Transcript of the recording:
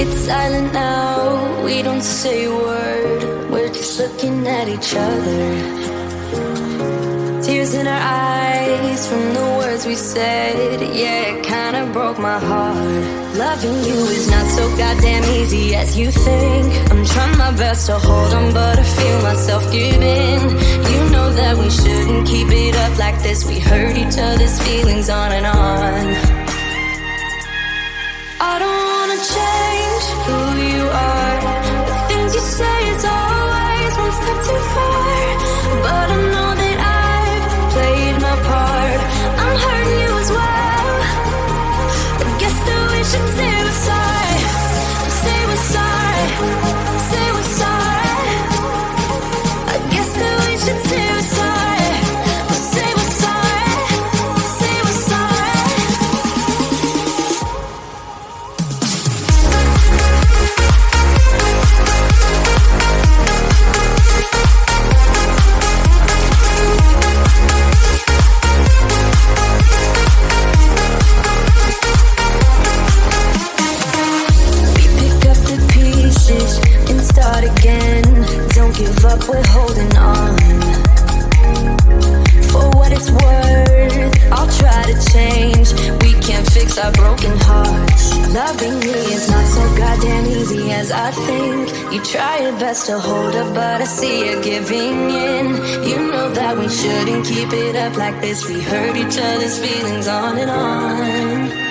It's silent now, we don't say a word. We're just looking at each other. Tears in our eyes from the words we said. Yeah, it kinda broke my heart. Loving you is not so goddamn easy as you think. I'm trying my best to hold on, but I feel myself giving. You know that we shouldn't keep it up like this. We hurt each other's feelings on and on. I don't wanna change who you are. The things you say is always one step too far. But I know that I've played my part. I'm hurting you as well. I guess that we should say we're sorry. Say we're sorry. Say we're sorry. I guess that we should say we're sorry. Say we're sorry. Say we're sorry. And start again. Don't give up, we're holding on. For what it's worth, I'll try to change. We can't fix our broken hearts. Loving me is not so goddamn easy as I think. You try your best to hold up, but I see you giving in. You know that we shouldn't keep it up like this. We hurt each other's feelings on and on.